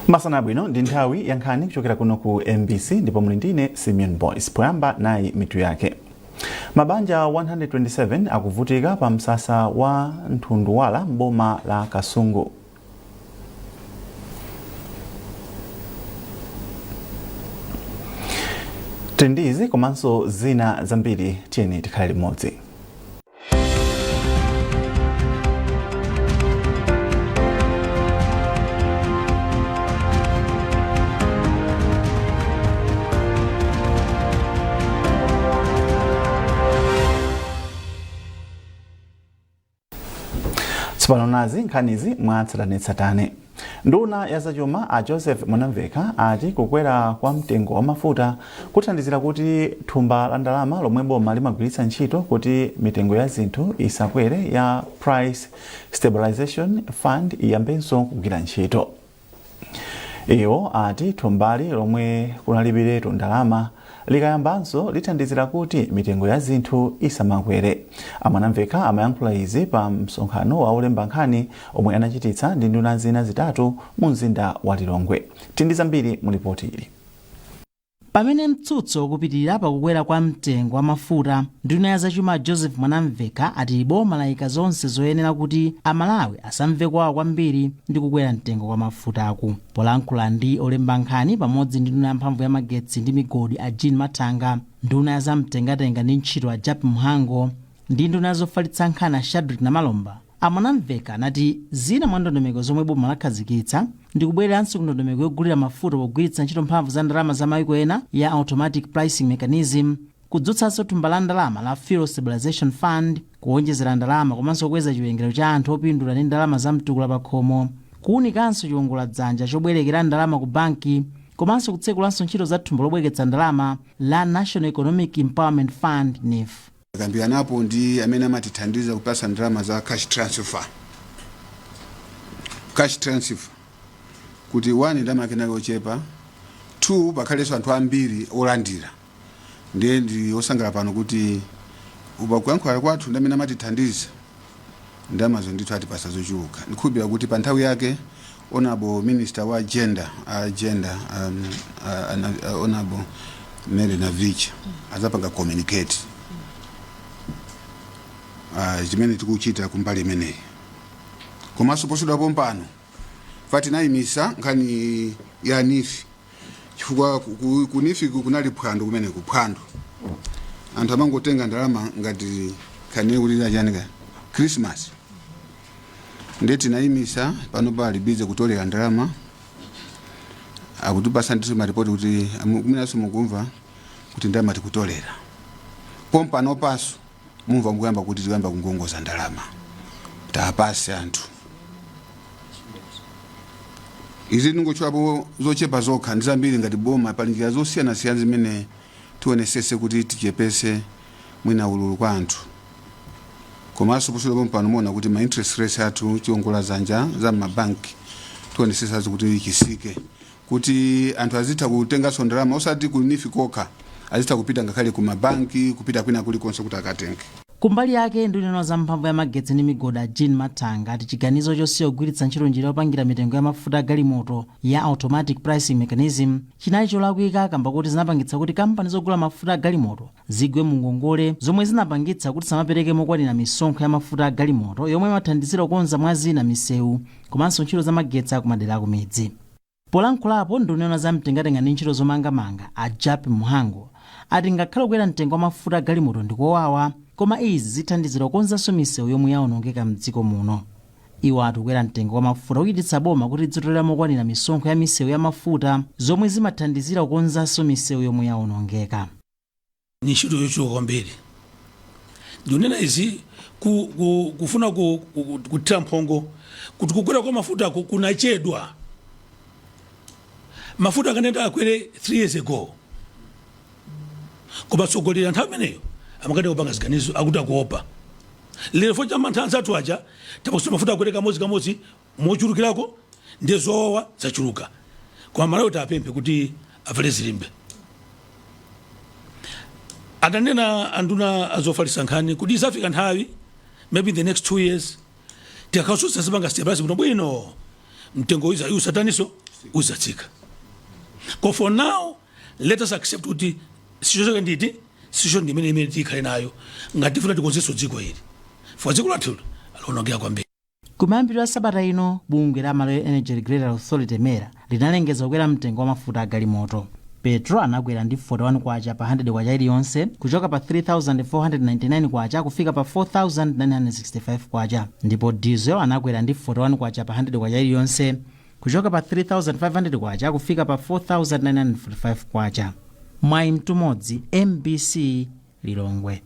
Masana bwino ndi nthawi ya nkhani kuchokera kuno ku MBC ndipo muli ndine Simeon Boys. Poyamba nayi mitu yake. Mabanja 127 akuvutika pa msasa wa Nthundwala mboma la Kasungu. Tendizi komanso zina zambiri tiyeni tikhale limodzi. Tsopano nazi nkhanizi mwatsatanetsatane. Nduna ya zachuma a Joseph Mwanamveka ati kukwera kwa mtengo wa mafuta kuthandizira kuti thumba la ndalama lomwe boma limagwiritsa ntchito kuti mitengo ya zinthu isakwere ya Price Stabilization Fund iyambenso kugwira ntchito. Iyo ati thumbali lomwe kunalibiretu ndalama likayambanso lithandizira kuti mitengo ya zinthu isamakwere. Mwanamveka amayankhula izi pa msonkhano wa olemba nkhani omwe anachititsa ndi nduna zina zitatu mu mzinda wa Lilongwe. Tindi zambiri mu ripoti ili. Pamene mtsutso ukupitirira pakukwera kwa mtengo wa mafuta, nduna ya zachuma Joseph Mwanamveka ati boma layika zonse zoyenera kuti Amalawi asamve kwawo kwambiri ndi kukwera mtengo wa mafutaku. Polankhula ndi olemba nkhani pamodzi ndi nduna yamphamvu ya magetsi ndi migodi a Jean Matanga, nduna ya zamtengatenga ndi ntchito a Japi Mhango ndi nduna zofalitsa nkhani a Shadrack Namalomba, Mwanamveka anati zina mwa ndondomeko zomwe boma lakhazikitsa ndi kubwereranso ndondomeko yogulira mafuta pogwiritsa ntchito mphamvu za ndalama za mayiko ena ya Automatic Pricing Mechanism, kudzutsanso thumba la ndalama la Fuel Stabilization Fund, kuwonjezera ndalama komanso kukweza chiwerengero cha anthu opindula ndi ndalama za mtukula pa khomo, kuwunikanso chiwongoladzanja chobwerekera ndalama ku banki, komanso kutsekulanso ntchito za thumba lobwereketsa ndalama la National Economic Empowerment Fund NEF. Kambiranapo ndi amene amatithandiza kupasa ndalama za cash transfer. Cash transfer kuti 1 ndalama kenali ochepa, 2 pakhaleso anthu ambiri olandira. Ndi osangala pano kuti ubakuyankhula kwathu ndi amene amatithandiza ndalamazo ndithu atipasa zochuluka. Ndikhulupirira kuti pa nthawi yake Honorable Minister wa Agenda Honorable Mary Navicha azapanga communicate chimene tikuchita kumbali imeneyi. Komanso posudwa pompano fati nayimisa nkhani ya NIF chifukwa kunifi kunali phwando kumene kuphwando anthu amangotenga ndalama ngati khani kulira chanika Christmas. Ndeti nayimisa pano pali bize kutolera ndalama akutipasa ndiso maripoti kuti kuminaso mukumva kuti ndalama tikutolera pompano paso mumva mukuyamba kuti tikuyamba kungongoza ndalama tapase anthu. Izi ndingochwapo zochepa zokha ndi zambiri ngati boma pali njira zosiyana-siyana zimene tionesese kuti tichepese mwina ululu kwa anthu. Komanso posudwa pompano muona kuti ma interest rates athu chiwongoladzanja za mabanki tionesesa kuti chisike kuti anthu azitha kutenganso ndalama osati kunifi kokha, azitha kupita ngakhale ku mabanki kupita kwina kulikonse kuti akatenge. Kumbali yake nduna za mphamvu ya magetsi ndi migodi a Jean Matanga ati chiganizo chosiya kugwiritsa ntchito njira yopangira mitengo ya mafuta galimoto ya Automatic Pricing Mechanism chinali cholakwika kamba kuti zinapangitsa kuti kampani zogula mafuta galimoto zigwe mu ngongole zomwe zinapangitsa kuti samapereke mokwanira misonkho ya mafuta galimoto yomwe imathandizira kukonza mwa zina misewu komanso ntchito za magetsi akumadera akumidzi. Polankhulapo nduna za mtengatenga ndi ntchito zomangamanga a Japi Mhango ati ngakhale kukwera mtengo wa mafuta galimoto ndikowawa, koma izi zithandizira kukonzanso misewu yomwe yaonongeka mdziko muno. Iwo ati kukwera mtengo wa mafuta kuchititsa boma kuti dzitolera mokwanira misonkho ya misewu ya mafuta zomwe zimathandizira kukonzanso misewu yomwe yaonongeka. Ni ntchito yochuluka kwambiri. Ndinena izi kufuna kutira mphongo kuti kukwera kwa mafuta kunachedwa. Mafuta akanenda akwere 3 years ago. Koma tsogolera nthawi imeneyo amakati kupanga ziganizo akuti akuopa. Lero fo chama nthanza athu aja taposoma mafuta akwere kamodzi mochulukirako ndi zowawa zachuluka. Koma Malawi tapemphe kuti avale zilimbe. Atanena anduna azofalitsa nkhani kuti izafika nthawi maybe in the next 2 years tikakasusa zipanga stabilize bwino mtengo iza usataniso uzatsika. Ko for now let us accept kuti sicho nditi sicho ndimene tikhale nayo ngati tifuna tikonzenso dziko ili for dziko lathu alonongera kwambiri. Kumayambiro a sabata ino bungwe la Malawi Energy Regulatory Authority MERA linalengeza kukwera mtengo wa mafuta agalimoto. Petro anakwera ndi 41 kwacha pa 100 kwacha iliyonse kuchoka pa 3,499 kwacha kufika pa 4,965 kwacha, ndipo diesel anakwera ndi 41 kwacha pa 100 kwacha iliyonse kuchoka pa 3,500 kwacha kufika pa 4,945 kwacha. Mwai Mtumodzi, MBC Lilongwe.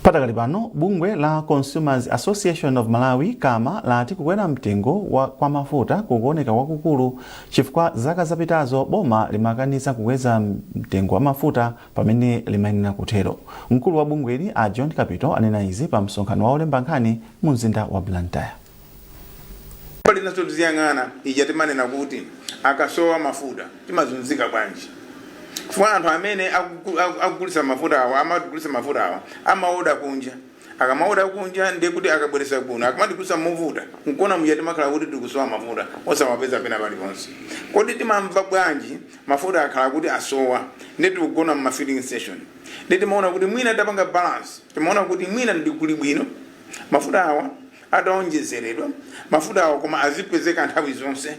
Patakali pano bungwe la Consumers Association of Malawi kama lati kukwera mtengo kwa mafuta kukuoneka kwakukulu chifukwa zaka zapitazo boma limakaniza kukweza mtengo wa mafuta pamene limayenera kutero. Mkulu wa bungweli a John Capital anena izi pa msonkhano wa olemba nkhani mu mzinda wa Blantyre. Pali naso tiziyang'ana ija timanena kuti akasowa mafuta timazunzika bwanji. Kwa anthu amene akugulisa mafuta awa amagulisa mafuta awa amaoda kunja akamaoda kunja ndiye kuti akabweresa kuno akamadikusa mafuta nkuona mujati makhala kuti tikusowa mafuta osamapeza pena paliponse. Kodi timamva bwanji mafuta akhala kuti asowa ndiye tikugona mu filling station ndiye timaona kuti mwina tapanga balance timaona kuti mwina ndikuli bwino mafuta awa ataonjezeredwa mafuta awa koma azipezeka nthawi zonse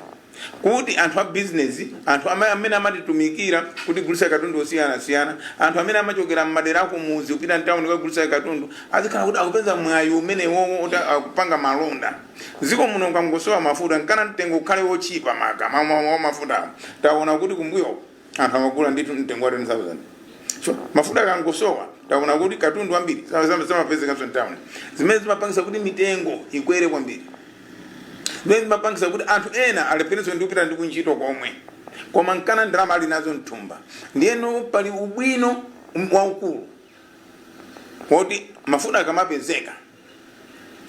kuti anthu a business anthu amene amatitumikira kuti gulisa katundu osiyana anthu amene amachokera mmadera akumuzi kupita mtown kugulisa katundu azikhala kuti akupeza mwayi umene wowo akupanga malonda. Ziko muno kangosowa mafuta nkana mtengo ukhale wochipa wa mafuta taona kuti kumbuyo anthu amagula nditu mtengo wa 10,000. So mafuta kangosowa taona kuti katundu ambiri samapezeka mtown zimene zimapangisa kuti mitengo ikwere kwambiri. Then mapangisa kuti anthu ena alepereso ndi kupita ndi kunchito komwe koma nkana ndalama ali nazo mthumba. Ndiyeno pali ubwino waukulu kuti mafuta akamapezeka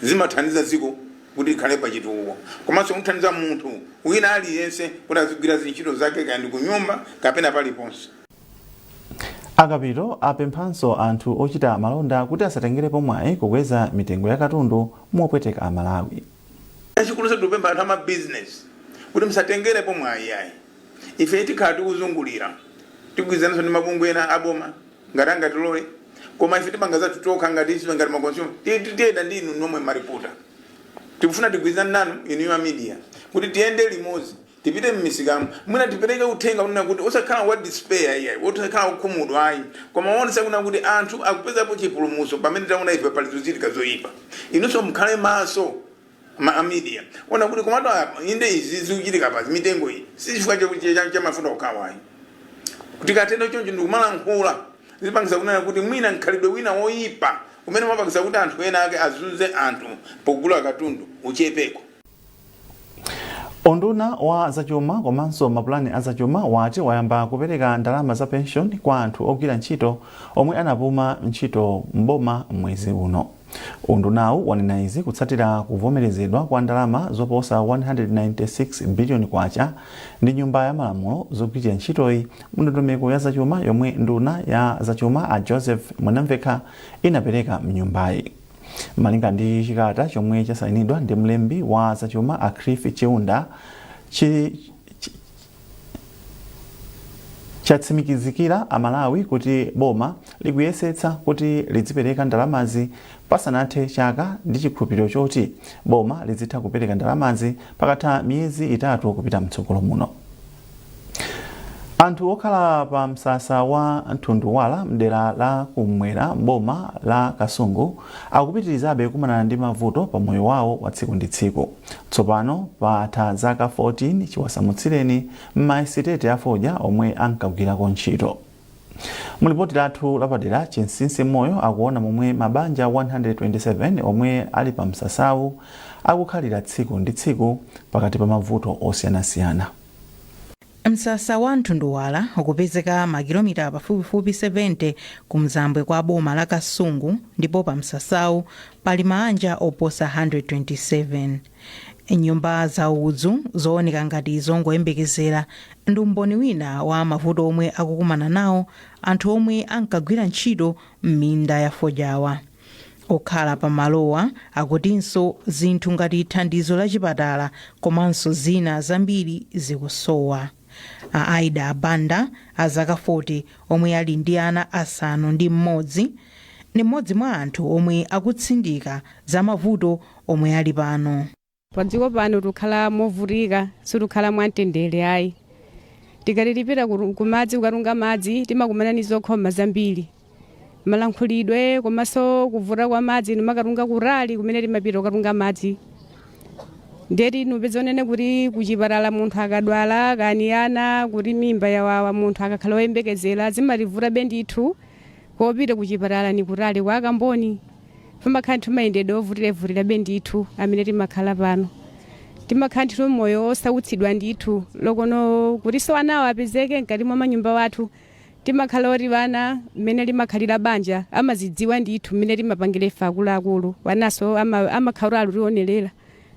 zimathandiza ziko kuti ikhale pachitukuko komanso kuthandiza munthu wina aliyense kuti azigwira zintchito zake kandi kunyumba kapena paliponse. Akapito apemphanso anthu ochita malonda kuti asatengerepo mwayi kukweza mitengo ya katundu mopweteka a Malawi. Chikulusa tupemba anthu ama business kuti msatengerepo mwayi yayi. Ife tikhala tikuzungulira tigwizanso ndi mabungwe ena aboma ngati lole koma ife tipangaza tutoka ngati ife ngati makonsumo tiyenda ndinu nomwe mariputa tikufuna tigwizana nanu inu media kuti tiyende limodzi tipite mmisikamu mwina tipereke uthenga kunena kuti osakhala wa despair yayi osakhala kukhumudwa ayi koma wonse kuna kuti anthu akupezapo chipulumutso pamene taona ife pali zochitika zoyipa. Inunso mukhale maso media ona kuti komatu inde izi zikuchitika pa mitengo iyi sichifukwa cha mafuta okhawayi kuti katendo choncho ndikumalankhula zipangisa kunena kuti mwina nkhalidwe wina woyipa umene mapangisa kuti anthu ena ake azunze anthu pogula katundu uchepeko. Unduna wa zachuma komanso mapulani a zachuma wati wayamba kupereka ndalama za pension kwa anthu ogwira ntchito omwe anapuma ntchito mboma mwezi uno. Undunawu wanena izi kutsatira kuvomerezedwa kwa ndalama zoposa 196 billion kwacha ndi nyumba ya malamulo zogwirira ntchitoyi mndondomeko ya zachuma yomwe nduna ya zachuma a Joseph Mwanamveka inapereka mnyumbayi. Malinga ndi chikata chomwe chasayinidwa ndi mlembi wa zachuma a Cliff Chiunda chatsimikizikira Amalawi kuti boma likuyesetsa kuti lidzipereka ndalamazi pasanathe chaka ndi chikhulupiriro choti boma lizitha kupereka ndalamazi pakatha miyezi itatu kupita mtsogolo muno. Anthu okhala pa msasa wa Nthunduwala mdera la kumwera boma la Kasungu akupitirizabe kukumana ndi mavuto pa moyo wawo wa tsiku ndi tsiku. Tsopano patha zaka 14 chiwasamutsireni m'maesitete a fodya omwe ankagwirako ntchito. Mulipoti lathu lapadera Chinsinsi Moyo akuona momwe mabanja 127 omwe ali pa msasawu akukhalira tsiku ndi tsiku pakati pa mavuto osiyanasiyana. Msasa wa Nthunduwala ukupezeka makilomita pafupifupi 70 kumzambwe kwa boma la Kasungu ndipo pa msasawu pali maanja oposa 127. Nyumba za udzu zooneka ngati zongoyembekezera ndi umboni wina wa mavuto omwe akukumana nawo anthu omwe ankagwira ntchito m'minda ya fodyawa. okhala pa malowa akutinso zinthu ngati thandizo la chipatala komanso zina zambiri zikusowa. Aida Abanda azaka 40 omwe ali ndi ana asanu ndi mmodzi ni mmodzi mwa anthu omwe akutsindika za mavuto omwe ali pano. Padziko pano tukhala movutika situkhala mwamtendere ayi. Tikalipira kumadzi kukatunga madzi timakumana ndi zokhoma zambiri. Malankhulidwe komanso kuvuta kwa madzi nimakatunga kurali kumene timapita kukatunga madzi. Ndeti nupeza nene kuti kuchipatala munthu akadwala kani ana kuti mimba yawawa munthu akakhala woyembekezera zimativuta bendithu kopita kuchipatala ni kurali kwa akamboni. Pamakhala timayendedwe ovutira bendithu amene timakhala pano. Timakhala nthu moyo osautsidwa ndithu lokono kuti so anawo apezeke mkati mwa manyumba wathu. Timakhala oti vana mmene limakhalira banja amazidziwa ndithu mmene timapangira ife akuluakulu wanaso amakhala alionelera.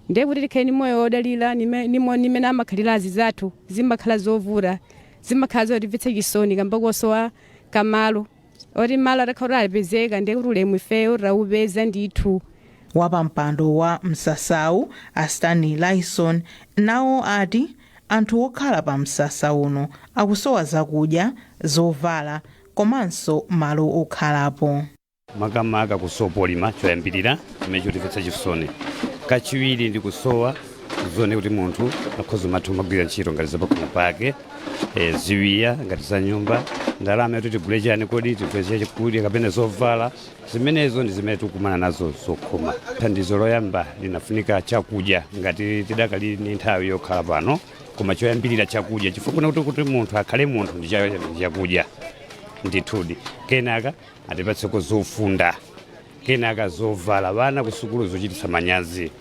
Ndiye kuti tikhale ni moyo odalira nimene amakhalira azizathu zimakhala zovuta zimakhala zotimvetsa chisoni kamba kosowa kamalo oti malo atakhala alipezeka ndiye kuti ulemu ifeyo raupeza ndithu. Wapampando wa msasau Stanley Lyson nawo ati anthu okhala pa msasa uno akusowa zakudya zovala komanso malo okhalapo. Makamaka kusopolima choyambirira chimene chotimvetsa chisoni. Kachiwiri ndi kusowa zone kuti munthu akhoza mathu magwira ntchito ngati zapakhomo pake ziwiya ngati za nyumba ndalama yoti tigule chani kodi tigule chakudya kapena zovala zimenezo ndi zimene tikumana nazo zokhoma. Thandizo loyamba linafunika chakudya ngati tidakali ni nthawi yokhala pano koma choyambirira chakudya chifukwa kuti munthu akhale munthu ndi chakudya ndithudi. Kenaka atipatseko zofunda kenaka zovala vana kusukulu zochititsa manyazi.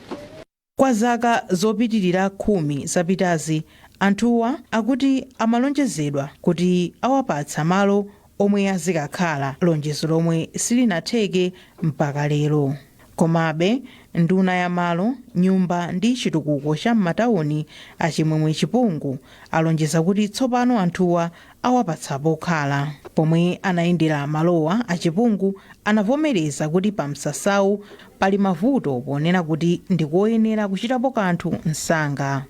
Kwa zaka zopitirira 10 zapitazi anthuwa akuti amalonjezedwa kuti awapatsa malo omwe azikakhala, lonjezo lomwe silinatheke mpaka lero. Komabe nduna ya malo, nyumba ndi chitukuko cha m'matawuni Achimwemwe Chipungu alonjeza kuti tsopano anthuwa awapatsa pokhala. Pomwe anayendera malowa Achipungu anavomereza kuti pa msasawu pali mavuto ponena kuti ndikoyenera kuchitapo kanthu msanga.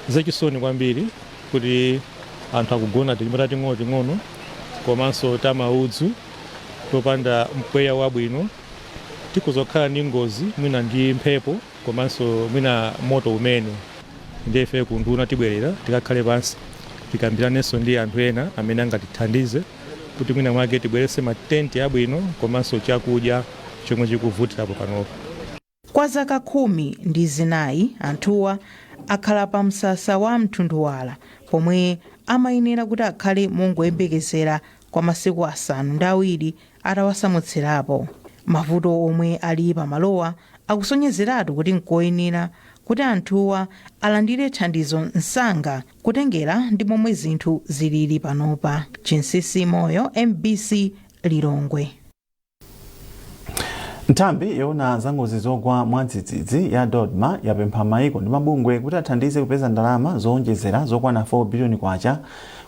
Zachisoni kwambiri kuti anthu akugona tinyumba ting'ono komanso tamaudzu topanda mpweya wabwino tikuzokhala ndi ngozi mwina ndi mphepo komanso mwina moto umene. Ndefe kunduna tibwerera tikakhale pansi tikambiranenso ndi anthu ena amene angatithandize kuti mwina mwake tibwerese matenti abwino komanso chakudya chomwe chikuvutirapo panopo. Kwa zaka 14 anthuwa akhala pa msasa wa mthundhuwala pomwe amayenera kuti akhale mongoyembekezera kwa masiku 7 atawasamutsirapo. Mavuto omwe ali pa malowa akusonyezeratu kuti nkoyenera kuti anthuwa alandire thandizo msanga kutengera ndi momwe zinthu zilili panopa. Chinsisi Moyo, MBC Lilongwe. Nthambi yona zangozi zogwa mwadzidzidzi ya Dodma yapempha maiko ndi mabungwe kuti athandize kupeza ndalama zowonjezera zokwana 4 biliyoni kwacha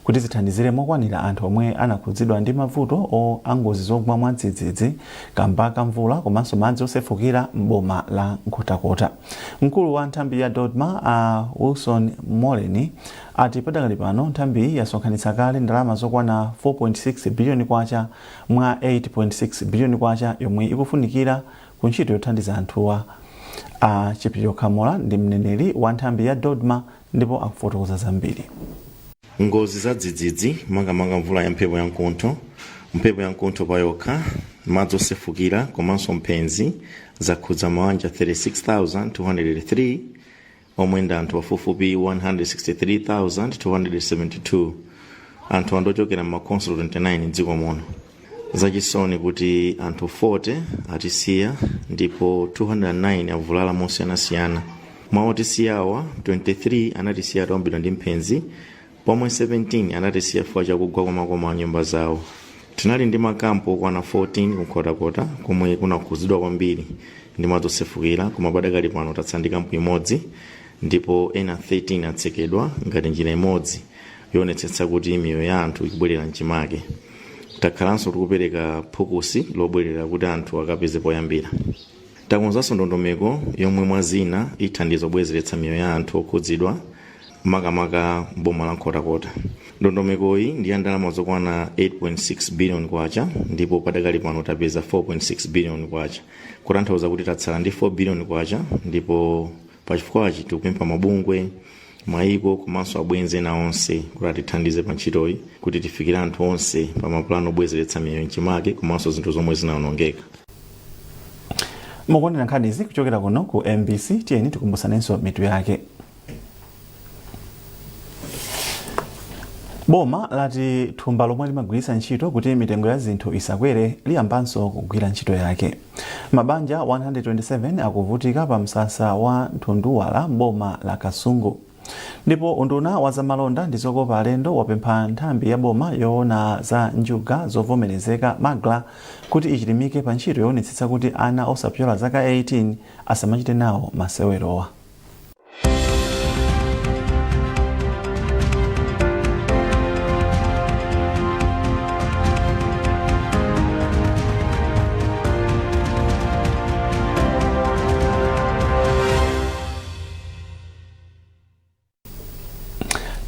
kuti zithandizire mokwanira anthu omwe anakhudzidwa ndi mavuto angozi zogwa mwadzidzidzi kamba kamvula komanso madzi osefukira m'boma la Nkhotakota. Mkulu wa nthambi ya Dodma Wilson Moleni ati padakali pano nthambi yasonkhanitsa kale ndalama zokwana 4.6 biliyoni kwacha mwa 8.6 biliyoni kwacha yomwe ikufunikira ku ntchito yothandiza anthuwa. Chipiliro Kamola ndi mneneri wa nthambi ya Dodma ndipo akufotokoza zambiri. Ngozi za dzidzidzi makamaka mvula ya mphepo ya mkuntho payokha madzi osefukira komanso mphenzi zakhudza mabanja 36,203 omwe ndi anthu pafupifupi 163,272 anthu andochokera m'makhonsolo 29 m'dziko muno. Zachisoni kuti anthu 40 atisiya ndipo 209 avulala mosiyanasiyana. Mwa otisiyawa 23 anatisiya atawumbidwa ndi mphenzi pomwe 17 anatisiya chifukwa chakugwa kwa makoma a nyumba zawo. Tinali ndi makampo okwana 14 kunkhotakota komwe kunakhudzidwa kwambiri ndi madzi osefukira koma padakali pano tatsala kampu imodzi ndipo ena 13 atsekedwa ngati njira imodzi yoonetsetsa kuti miyoyo ya anthu ikubwerera mchimake. takhalanso tikupereka phukusi lobwerera kuti anthu akapeze poyambira. Takonzanso ndondomeko yomwe mwazina ithandiza kubwezeretsa miyoyo ya anthu okhudzidwa makamaka boma la Nkhotakota. Ndondomekoyi ndi ya ndalama zokwana 8.6 billion kwacha, ndipo padakali pano tapeza 4.6 billion kwacha, kutanthauza kuti tatsala ndi 4 billion kwacha. Ndipo pachifukwachi tikupempha mabungwe, maiko komanso abwenzi ena onse kuti atithandize pa ntchitoyi kuti tifikire anthu onse pa mapulano obwezeretsa miyoyo mchimake komanso zinthu zomwe zinawonongeka. Mukondera nkhanizi kuchokera kuno ku MBC, tiyeni tikumbusanenso mitu yake. Boma lati thumba lomwe limagwiritsa ntchito kuti mitengo ya zinthu isakwere liyambanso kugwira ntchito yake. Mabanja 127 akuvutika pa msasa wa Nthunduwala m'boma la Kasungu. Ndipo unduna wa zamalonda ndi zokopa alendo wapempha nthambi ya boma yoona za njuga zovomerezeka magla kuti ichilimike pa ntchito yoonetsetsa kuti ana osapyola zaka 18 asamachite nawo masewerowa.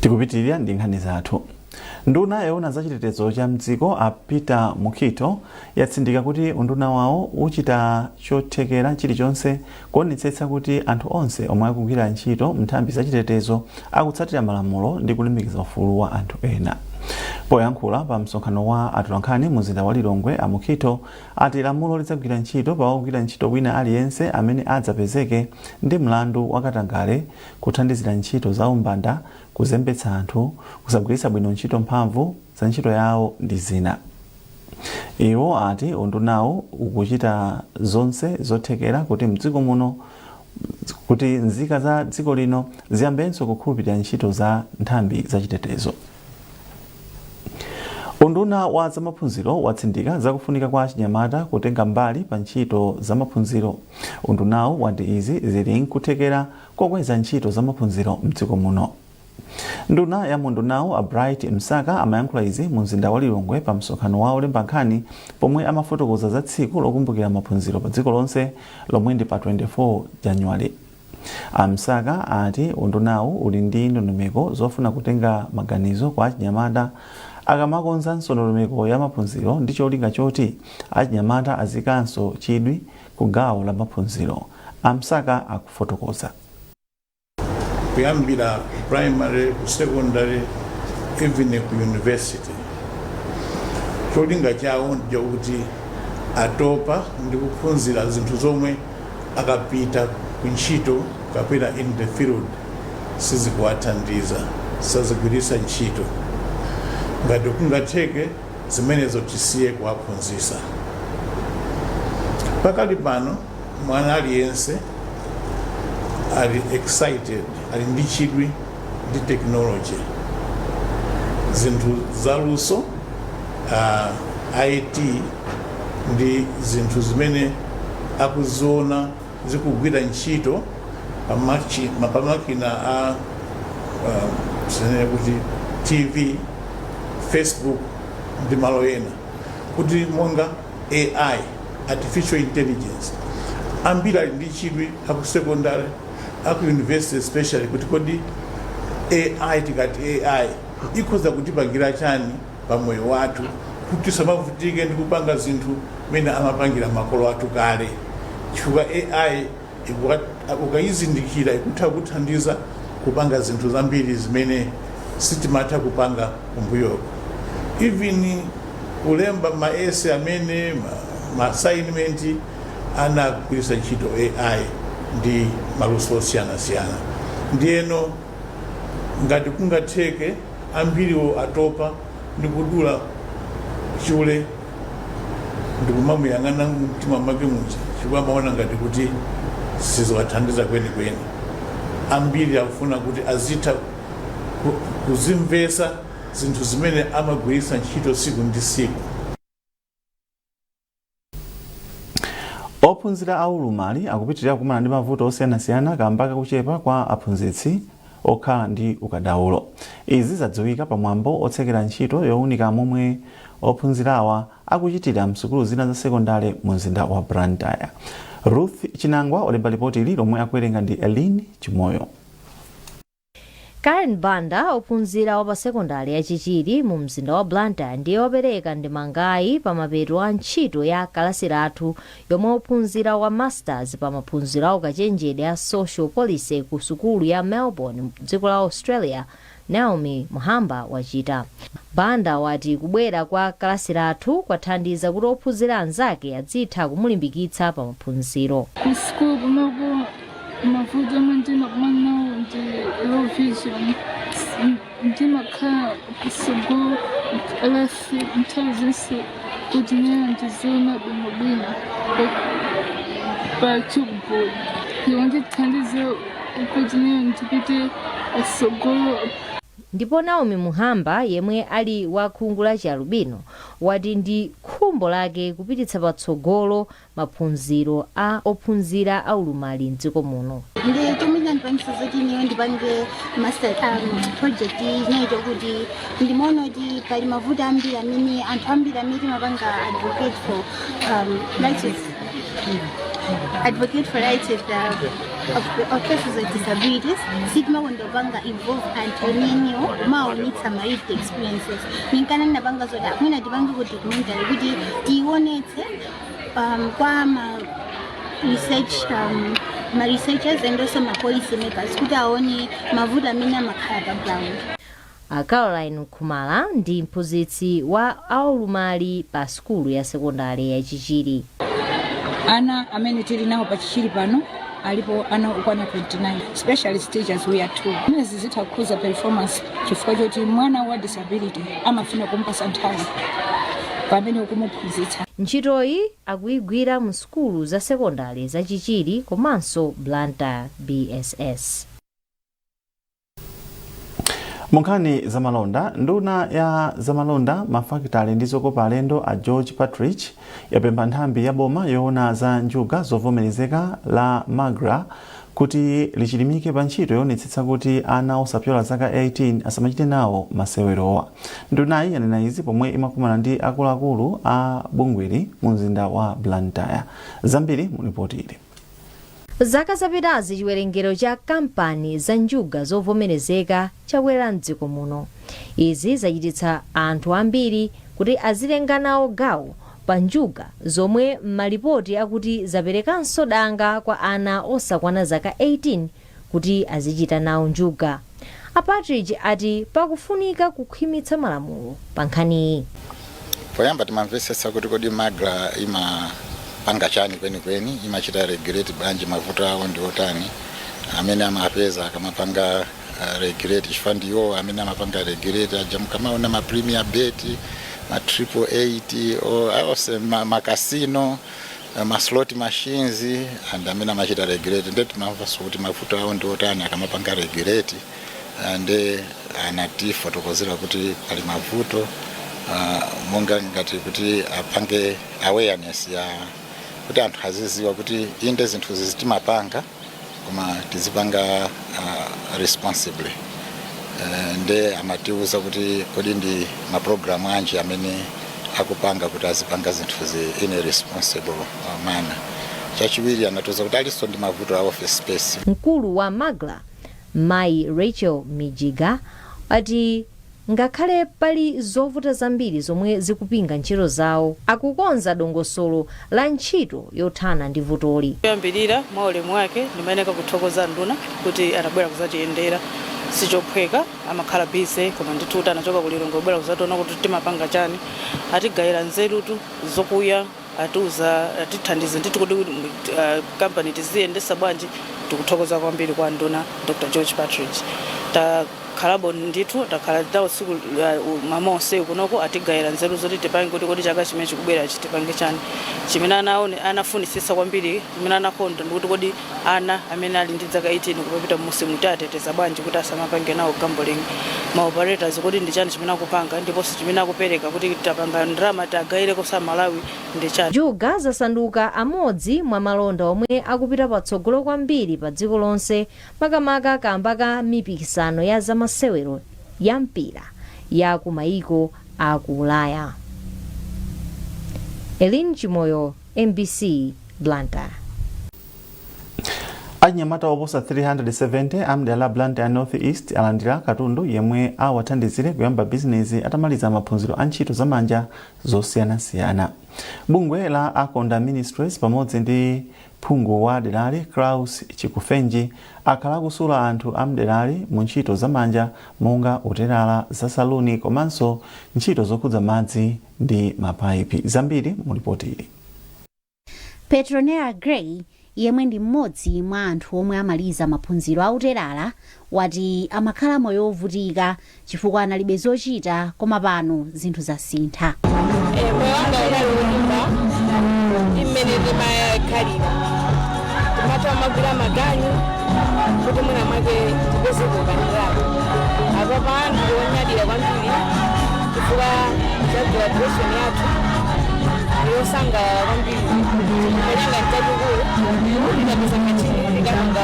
Tikupitirira ndi nkhani zathu. Nduna yoona za chitetezo cha mdziko a Peter Mukhito yatsindika kuti unduna wawo uchita chothekera chilichonse kuonetsetsa kuti anthu onse omwe akugwira ntchito nthambi za chitetezo akutsatira malamulo ndi kulimbikitsa ufulu wa anthu ena. Poyankhula pa msonkhano wa atolankhani mu mzinda wa Lilongwe, a Mukhito ati lamulo lidzagwira ntchito pa ogwira ntchito wina aliyense amene adzapezeke ndi mlandu wakatangale, kuthandizira ntchito za umbanda, kuzembetsa anthu, kusagwiritsa bwino ntchito mphamvu za ntchito yawo ndi zina. Iwo ati undunawo ukuchita zonse zothekera kuti mdziko muno kuti nzika za dziko lino ziyambenso kukhulupirira ntchito za nthambi za chitetezo. Unduna wa zamaphunziro watsindika zakufunika kwa achinyamata kutenga mbali pa ntchito za maphunziro. Undunawo wati izi zili nkuthekera kokweza ntchito za maphunziro mdziko muno. Nduna ya mundunawo a Bright Msaka amayankhula izi mu mzinda wa Lilongwe pa msonkhano wa olemba nkhani pomwe amafotokoza za tsiku lokumbukira maphunziro pa dziko lonse lomwe ndi pa 24 Januwale. Msaka ati undunawo uli ndi ndondomeko zofuna kutenga maganizo kwa achinyamata akamakonza ndondomeko ya maphunziro ndi cholinga choti achinyamata azikanso chidwi ku gawo la maphunziro. Msaka akufotokoza. Kuyambira primary, secondary, even ku university. Cholinga chawo ndicho kuti atopa ndi kuphunzira zinthu zomwe akapita ku ntchito kapena in the field sizikuwathandiza, sazigwiritsa ntchito. Ngati kungatheke zimenezo tisiye kuwaphunzitsa. Pakali pano mwana aliyense ali excited, ali ndi chidwi ndi technology. Zinthu zaluso, IT ndi zinthu zimene akuziona zikugwira ntchito pamakina a kuti TV, Facebook ndi malo ena, kuti monga AI, artificial intelligence, ambiri ali ndi chidwi aku secondary, aku university especially, kuti kodi AI tikati AI ikhoza kutipangira chani pa moyo wathu kuti samavutike ndi kupanga zinthu mene amapangira makolo athu kale. Chifukwa AI ukayizindikira ikutha kuthandiza kupanga zinthu zambiri zimene sitimatha kupanga kumbuyoko. Even kulemba maese amene ma assignment anagwiritsa ntchito AI ndi maluso osiyana-siyana. Ndiyeno ngati kungatheke ambiriwo atopa ndi kudula chule ndi kumamuyang'ana mtima mwake muja, chifukwa amaona ngati kuti sizowathandiza kwenikweni. Ambiri akufuna kuti azitha kuzimvesa zinthu zimene amagwiritsa ntchito siku ndi siku. Ophunzira aulumali akupitirira kukumana ndi mavuto osiyanasiyana kamba kakuchepa kwa aphunzitsi okhala ndi ukadaulo. Izi zadziwika pamwambo otsekera ntchito yowunika momwe ophunzirawa akuchitira msukulu zina za sekondari mu mzinda wa Blantyre. Ruth Chinangwa olemba ripoti ili lomwe akuwerenga ndi Eline Chimoyo. Karen Banda, ophunzira wa pa sekondari ya Chichiri mu mzinda wa Blantyre, ndiye opereka ndimangayi pa mapeto a ntchito ya kalasi lathu yomwe ophunzira wa masters pa maphunziro a ukachenjede a social policy ku sukulu ya Melbourne dziko la Australia, Naomi Muhamba wachita. Banda wati kubwera kwa kalasi lathu kwathandiza kuti ophunzira anzake adzitha kumulimbikitsa pa maphunziro. Mafuta mantina kumana ndi low vision ndima kha kusugo alasi intelligence kuti ndizona bwino pa chubbo yonje thandize kuti ndipite asogolo. Ndipo Naomi Muhamba yemwe ali wa khungu la chialubino wati ndi khumbo lake kupititsa patsogolo maphunziro a ophunzira aulumali mdziko muno. Ndi tumina ndipangisa zoti niyo ndipange master project inaita kuti ndimaona kuti pali mavuto ambiri amene anthu ambiri amene timapanga advocate for rights of persons with disabilities. Sigma wondopanga involve Antonio maonitsa my lived experiences. Ninkana ndapanga zoda mwina tipange ku documentary kuti tionetse kwa researchers and also policy makers kuti aone mavuto amene amakhala pa ground. Caroline Khumala ndi mphunzitsi wa aulumali pa sukulu ya sekondari ya Chichiri. Ana amene tili nawo pa Chichiri pano alipo ana okwana 29 specialist teachers we are 2. Mwezi zitakhuza performance chifukwa choti mwana wa disability amafuna kumpasa nthawi pamene ukumuphunzitsa. Ntchitoyi akuyigwira mu sukulu za sekondari za Chichiri komanso Blantyre BSS. Munkhani zamalonda, nduna ya zamalonda mafakitale ndi zokopa alendo a George Patrick yapempha nthambi ya boma yoona za njuga zovomerezeka la Magra kuti lichilimike pa ntchito yoonetsetsa kuti ana osapyola zaka 18 asamachite nawo masewerowa. Ndunayi yanena izi pomwe imakumana ndi akuluakulu a bungweli mu mzinda wa Blantyre. Zambiri mu ripoti ili. Zaka zapitazi chiwerengero cha kampani za njuga zovomerezeka chakwera mdziko muno. Izi zachititsa anthu ambiri kuti azilenga nawo gawo pa njuga zomwe malipoti akuti zaperekanso danga kwa ana osakwana zaka 18 kuti azichita nawo njuga. A Patrick ati pakufunika kukhwimitsa malamulo pa nkhaniyi. Poyamba timamvetsetsa kuti kodi Magra panga chani kwenikweni imachita regulate bwanji mavuto awo ndi otani amene amapeza akamapanga regulate chifandiyo amene amapanga regulate ajamukamaona ma premier bet ma 888 also ma casino ma slot machines and amene amachita regulate ndetu timamva kuti mavuto awo ndi otani akamapanga regulate ande anatifotokozera kuti pali mavuto monga ngati kuti apange awareness ya kuti anthu aziziwa kuti inde zinthu zizitimapanga koma tizipanga responsibly. Nde amatiuza kuti kodi ndi maprogramu anji amene akupanga kuti azipanga zinthu in a responsible manner. Chachiwiri anatuza kuti aliso ndi mavuto a office space. Mkulu wa Magra Mai Rachel Mijiga ati ngakhale pali zovuta zambiri zomwe zikupinga ntchito zawo, akukonza dongosolo la ntchito yothana ndi vutoli. Kuyambirira maulemu wake ndimayeneka kuthokoza nduna kuti atabwera kuzatiyendera sichophweka amakhala busy koma ndithu anachoka kulilongo kubwera kuzationa kuti timapanga chani atigayira nzerutu zokuya atiuza atithandize ndithu kuti company tiziyendesa bwanji. Tikuthokoza kwambiri kwa nduna Dr. George Patrick. takhalabo ndithu takhala tawo tsiku mamonse kunoko atigayira nzeru zoti tipange kuti chaka chimene chikubwera chitipange chani chimene anafunisisa kwambiri chimene anakonda ndikuti kodi ana amene ali ndi zaka 18 kupita musi mutateteza bwanji kuti asamapange nawo gambling maoperators kuti ndi chani chimene akupanga ndiponso chimene akupereka kuti tapanga ndalama tagayire kosa Malawi ndi chani. Juga zasanduka amodzi mwa malonda omwe akupita patsogolo kwambiri pa dziko lonse makamaka kamba ka mipikisano ya zamasewero ya mpira ya kumayiko aku Ulaya. Elin Chimoyo, MBC, Blantyre. Anyamata oposa 370 amdera la Blantyre North East alandira katundu yemwe awathandizire kuyamba bizinesi atamaliza maphunziro a ntchito zamanja zosiyanasiyana. Bungwe la Akonda Ministries pamodzi ndi phungu wa derali Klaus Chikufenji akhala kusula anthu amderali mu ntchito zamanja monga uterala za saluni komanso ntchito zokhudza madzi ndi mapaipi. Zambiri mu ripoti ili. Petronella Gray yemwe ndi mmodzi mwa anthu omwe amaliza maphunziro a uterala wati amakhala moyo wovutika chifukwa analibe zochita koma pano zinthu zasintha. Moyo wanga unaliulimba imene ndimakhalira timata magwira maganyu kuti mwina mwake tipeze kukanirako apo pano ndiwonyadira kwambiri chifukwa cha graduation yathu ndiyosangalala kwambiri kunyanga mtatukulu ndikapeza kachini ndikalanga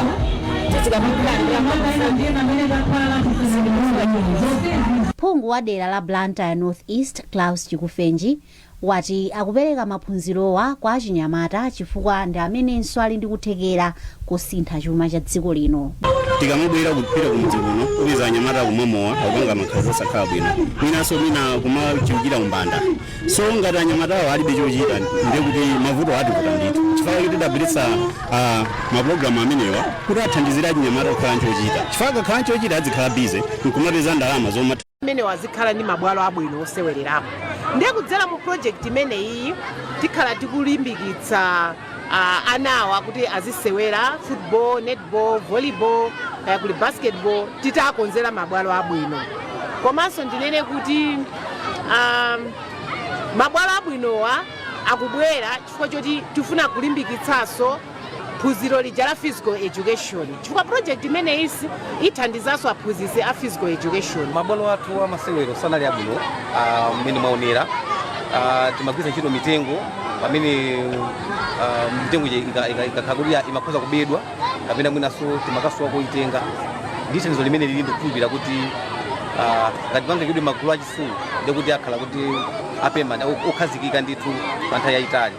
phungu wa dera la Blantyre North East Klaus Chikufenji wati akupereka maphunzirowa kwa achinyamata chifukwa ndi amenenso ali ndi kuthekera kusintha chuma cha dziko lino. Tikamabwera kupita kumudzi kuno kubiza anyamata kumwamowa akupanga makhazi osakhala bwino mwinanso mwina kumachiukira umbanda so ngati anyamatawo alibe chochita ndekuti mavuto ativuta ndithu chifukwa kuti tidabweretsa mapulogalamu amenewa kuti athandizire achinyamata kukhala nchochita chifukwa kakhala nchochita azikhala bize nkumapeza ndalama zoma amene wazikhala ndi mabwalo abwino osewererapo ndiye kudzera mu project imene iyi tikhala tikulimbikitsa anawa kuti azisewera football, netball, volleyball, kuli basketball titakonzera mabwalo abwino komanso ndinene kuti mabwalo abwinowa akubwera chifukwa choti tifuna kulimbikitsanso phunziro lija la physical education chifukwa project imene isi ithandizanso aphunzitsi a physical education. Mabwalo athu amasewero sanali abwino mmene mwaonera timagwiritsa ntchito mitengo pamene mitengo ikakhala kuti imakhoza kubedwa kapena mwinanso timakasowa koitenga ndi thandizo limene lili ndikukhulupirira kuti ngati pangachidwe magulu achisulu ndikuti akhala kuti apema okhazikika ndithu pa nthawi yayitali.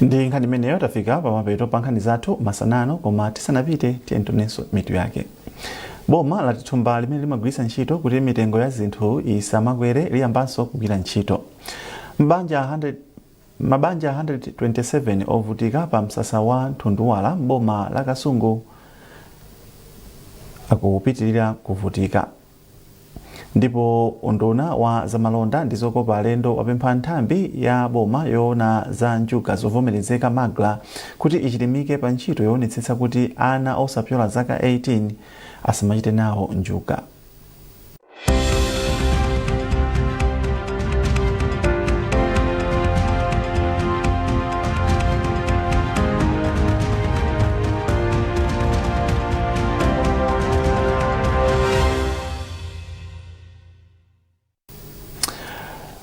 Ndi nkhani imeneyo tafika pamapeto pa nkhani zathu masanano koma tisanapite tiyentonenso mitu yake. Boma lati thumba limene limagwiritsa ntchito kuti mitengo ya zinthu isamakwere liyambanso kugwira ntchito. Mabanja 127 ovutika pa msasa wa Thunduwala boma la Kasungu akupitirira kuvutika. Ndipo unduna wa zamalonda ndi zokopa alendo wapempha nthambi ya boma yoona za njuga zovomerezeka magla kuti ichilimike pa ntchito yoonetsetsa kuti ana osapyola zaka 18 asamachite nawo njuga.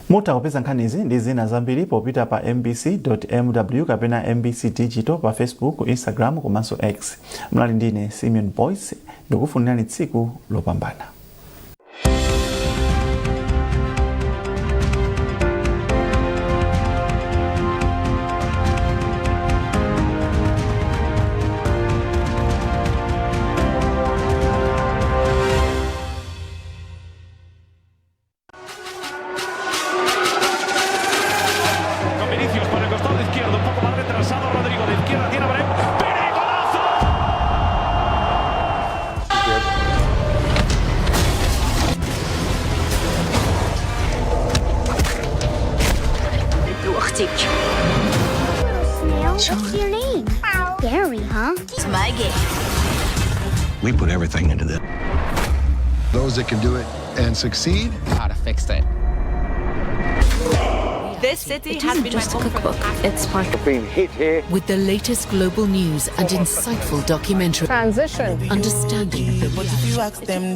Muta kupeza nkhanizi ndi zina zambiri popita pa mbc.mw kapena mbc digital pa Facebook, Instagram komanso X. Mnali ndine Simeon Boyce ndikufunirani tsiku lopambana. What's your name? Gary, huh? It's my game. We put everything into this. Those that can do it and succeed, how to fix it. This city It has isn't been just my a home for cookbook, it's part of being hit here. with the latest global news and insightful documentary. Transition. Understanding the But if you ask them